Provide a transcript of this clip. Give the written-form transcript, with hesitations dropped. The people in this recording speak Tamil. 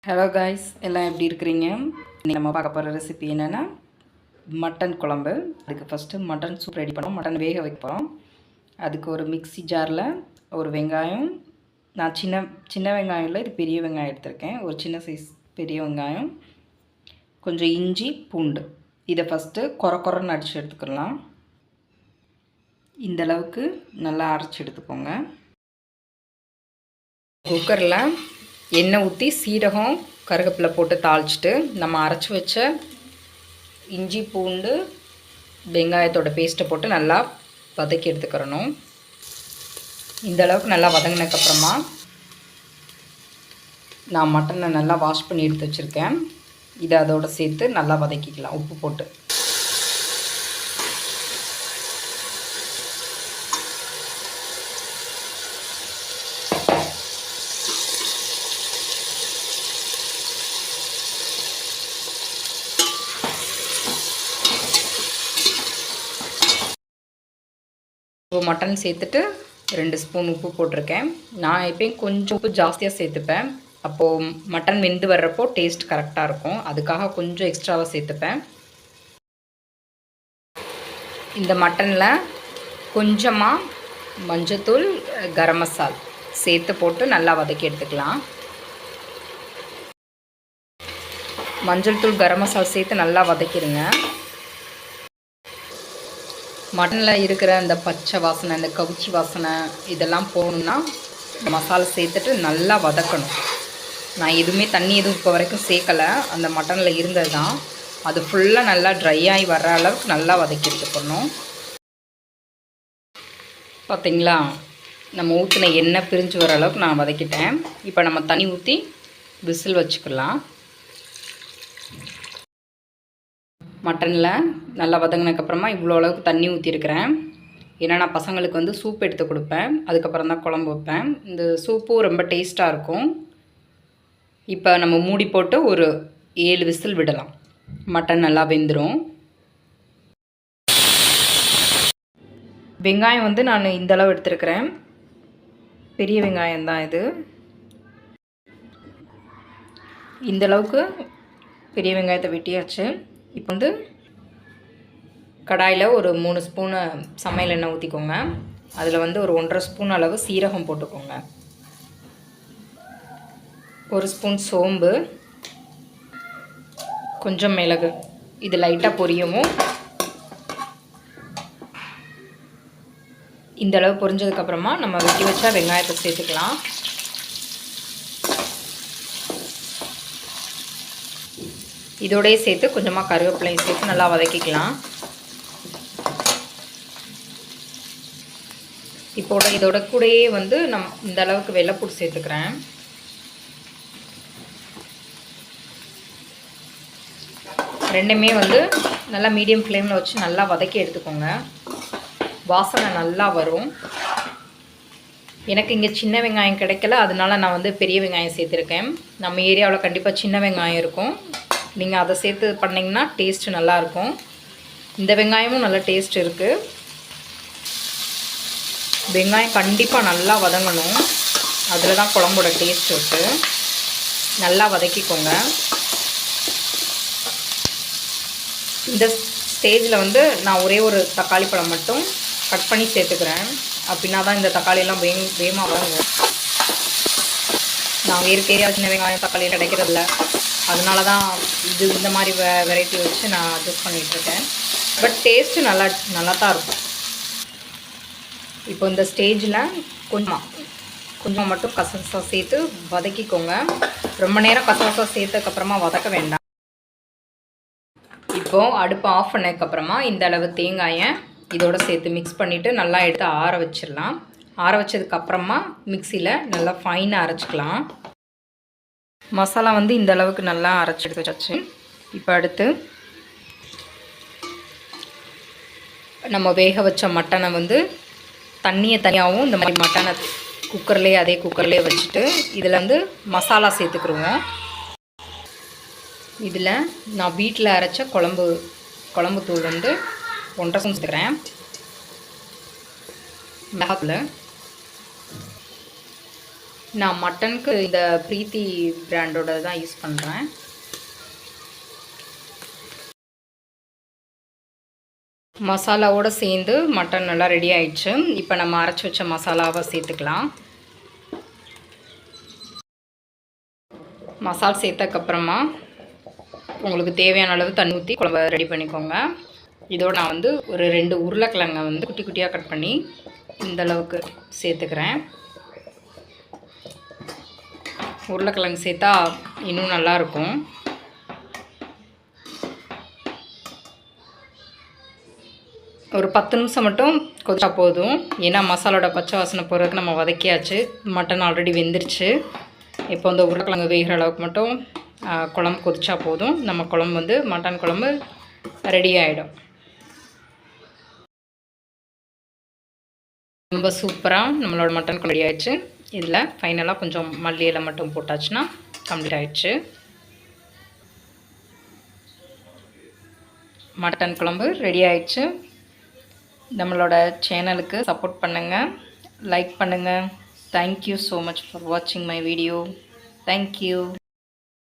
ஹலோ காய்ஸ், எல்லாம் எப்படி இருக்கிறீங்க? இன்றைக்கி நம்ம பார்க்க போகிற ரெசிபி என்னென்னா மட்டன் குழம்பு. அதுக்கு ஃபஸ்ட்டு மட்டன் சூப் ரெடி பண்ணோம். மட்டன் வேக வைக்க போகிறோம். அதுக்கு ஒரு மிக்ஸி ஜாரில் ஒரு வெங்காயம், நான் சின்ன வெங்காயம் இல்லை, இது பெரிய வெங்காயம் எடுத்திருக்கேன். ஒரு சின்ன சைஸ் பெரிய வெங்காயம், கொஞ்சம் இஞ்சி, பூண்டு. இதை ஃபஸ்ட்டு கொரன்னு அடித்து எடுத்துக்கலாம். இந்தளவுக்கு நல்லா அரைச்சி எடுத்துக்கோங்க. குக்கரில் எண்ணெய் ஊற்றி சீரகம் கருவேப்பிலை போட்டு தாளிச்சிட்டு நம்ம அரைச்சி வச்ச இஞ்சி பூண்டு வெங்காயத்தோட பேஸ்ட்டை போட்டு நல்லா வதக்கி எடுத்துக்கிறணும். இந்தளவுக்கு நல்லா வதங்கினதுக்கப்புறமா நான் மட்டனை நல்லா வாஷ் பண்ணி எடுத்து வச்சுருக்கேன். இதை அதோடு சேர்த்து நல்லா வதக்கிக்கலாம் உப்பு போட்டு. மட்டன் சேர்த்துட்டு 2 ஸ்பூன் உப்பு போட்டிருக்கேன். நான் எப்பயும் கொஞ்சம் உப்பு ஜாஸ்தியாக சேர்த்துப்பேன். அப்போது மட்டன் வெந்து வர்றப்போ டேஸ்ட் கரெக்டாக இருக்கும். அதுக்காக கொஞ்சம் எக்ஸ்ட்ராவாக சேர்த்துப்பேன். இந்த மட்டனில் கொஞ்சமாக மஞ்சத்தூள், கரம் மசாலா சேர்த்து போட்டு நல்லா வதக்கி எடுத்துக்கலாம். மஞ்சள் தூள், கரம் மசாலா சேர்த்து நல்லா வதக்கிடுங்க. மட்டனில் இருக்கிற அந்த பச்சை வாசனை, அந்த கவுச்சி வாசனை இதெல்லாம் போகணுன்னா மசாலா சேர்த்துட்டு நல்லா வதக்கணும். நான் எதுவுமே தண்ணி எதுவும் இப்போ வரைக்கும் சேர்க்கலை. அந்த மட்டனில் இருந்தது தான். அது ஃபுல்லாக நல்லா ட்ரை ஆகி வர்ற அளவுக்கு நல்லா வதக்கி எடுத்துக்கணும். பார்த்திங்களா, நம்ம ஊற்றின எண்ணெய் பிரிஞ்சு வர அளவுக்கு நான் வதக்கிட்டேன். இப்போ நம்ம தண்ணி ஊற்றி விசில் வச்சுக்கலாம். மட்டனில் நல்லா வதங்கினதுக்கப்புறமா இவ்வளோ அளவுக்கு தண்ணி ஊற்றிருக்கிறேன். ஏன்னா நான் பசங்களுக்கு சூப் எடுத்து கொடுப்பேன். அதுக்கப்புறம் தான் குழம்பு வைப்பேன். இந்த சூப்பும் ரொம்ப டேஸ்ட்டாக இருக்கும். இப்போ நம்ம மூடி போட்டு ஒரு 7 விசில் விடலாம். மட்டன் நல்லா வெந்துடும். வெங்காயம் நான் இந்தளவு எடுத்துருக்கிறேன். பெரிய வெங்காயம் தான் இது. இந்தளவுக்கு பெரிய வெங்காயத்தை வெட்டியாச்சு. இப்போ கடாயில் ஒரு 3 ஸ்பூனு சமையல் எண்ணெய் ஊற்றிக்கோங்க. அதில் ஒரு 1.5 ஸ்பூன் அளவு சீரகம் போட்டுக்கோங்க. 1 ஸ்பூன் சோம்பு, கொஞ்சம் மிளகு. இது லைட்டாக பொரியவும். இந்தளவு பொரிஞ்சதுக்கப்புறமா நம்ம வெட்டி வச்சா வெங்காயத்தை சேர்த்துக்கலாம். இதோடய சேர்த்து கொஞ்சமாக கருவேப்பிலையும் சேர்த்து நல்லா வதக்கிக்கலாம். இதோட கூடயே இந்த அளவுக்கு வெள்ளைப்பூடு சேர்த்துக்கிறேன். ரெண்டுமே நல்லா மீடியம் ஃப்ளேமில் வச்சு நல்லா வதக்கி எடுத்துக்கோங்க. வாசனை நல்லா வரும். எனக்கு இங்கே சின்ன வெங்காயம் கிடைக்கல, அதனால நான் பெரிய வெங்காயம் சேர்த்துருக்கேன். நம்ம ஏரியாவில் கண்டிப்பாக சின்ன வெங்காயம் இருக்கும். நீங்கள் அதை சேர்த்து பண்ணிங்கன்னா டேஸ்ட்டு நல்லாயிருக்கும். இந்த வெங்காயமும் நல்ல டேஸ்ட் இருக்குது. வெங்காயம் கண்டிப்பாக நல்லா வதங்கணும். அதில் தான் குழம்போட டேஸ்ட் இருக்குது. நல்லா வதக்கிக்கோங்க. இந்த ஸ்டேஜில் நான் ஒரே ஒரு தக்காளி பழம் மட்டும் கட் பண்ணி சேர்த்துக்கிறேன். அப்படின்னா தான் இந்த தக்காளியெல்லாம் வேகமாக வதங்கும். நாங்கள் ஏரியா சின்ன வெங்காயம் தக்காளி கிடைக்கிறதில்ல, அதனால தான் இந்த மாதிரி வெரைட்டி வச்சு நான் அட்ஜஸ்ட் பண்ணிகிட்ருக்கேன். பட் டேஸ்ட்டு நல்லா தான் இருக்கும். இப்போ இந்த ஸ்டேஜில் கொஞ்சமாக மட்டும் கசகசா சேர்த்து வதக்கிக்கோங்க. ரொம்ப நேரம் கசகசா சேர்த்ததுக்கப்புறமா வதக்க வேண்டாம். இப்போது அடுப்பு ஆஃப் பண்ணதுக்கப்புறமா இந்த அளவு தேங்காயை இதோடு சேர்த்து மிக்ஸ் பண்ணிவிட்டு நல்லா எடுத்து ஆற வச்சிடலாம். ஆற வச்சதுக்கப்புறமா மிக்சியில் நல்லா ஃபைனாக அரைச்சிக்கலாம். மசாலா இந்த அளவுக்கு நல்லா அரைச்சி எடுத்து வச்சாச்சு. இப்போ அடுத்து நம்ம வேக வச்ச மட்டனை தண்ணியை தனியாகவும் இந்த மாதிரி மட்டனை அதே குக்கர்லேயே வச்சுட்டு இதில் மசாலா சேர்த்துக்குருவோம். இதில் நான் வீட்டில் அரைச்ச குழம்பு தூள் 1.5 ஸ்பூன் சேர்க்குறேன். மிளகாத்தூள் நான் மட்டனுக்கு இந்த பிரீத்தி பிராண்டோட தான் யூஸ் பண்ணுறேன். மசாலாவோடு சேர்ந்து மட்டன் நல்லா ரெடி ஆயிடுச்சு. இப்போ நம்ம அரைச்சி வச்ச மசாலாவை சேர்த்துக்கலாம். மசாலா சேர்த்தக்கப்புறமா உங்களுக்கு தேவையான அளவு தண்ணி ஊற்றி குழம்பு ரெடி பண்ணிக்கோங்க. இதோடு நான் வந்து ஒரு 2 உருளைக்கிழங்கை வந்து குட்டி குட்டியாக கட் பண்ணி இந்தளவுக்கு சேர்த்துக்கிறேன். உருளைக்கிழங்கு சேர்த்தா இன்னும் நல்லாயிருக்கும். ஒரு 10 நிமிஷம் மட்டும் கொதிச்சா போதும். ஏன்னா மசாலோட பச்சை வாசனை போகிறதுக்கு நம்ம வதக்கியாச்சு. மட்டன் ஆல்ரெடி வெந்துருச்சு. இப்போ இந்த உருளைக்கிழங்கு வேகிற அளவுக்கு மட்டும் குழம்பு கொதிச்சா போதும். நம்ம குழம்பு வந்து மட்டன் குழம்பு ரெடி ஆகிடும். ரொம்ப சூப்பராக நம்மளோட மட்டன் குழம்பு ரெடி ஆகிடுச்சு. இதில் ஃபைனலாக கொஞ்சம் மல்லி இலை மட்டும் போட்டாச்சுன்னா கம்ப்ளீட் ஆகிடுச்சு. மட்டன் குழம்பு ரெடி ஆகிடுச்சு. நம்மளோட சேனலுக்கு சப்போர்ட் பண்ணுங்கள், லைக் பண்ணுங்கள். தேங்க்யூ ஸோ மச் ஃபார் வாட்சிங் மை வீடியோ. தேங்க்யூ.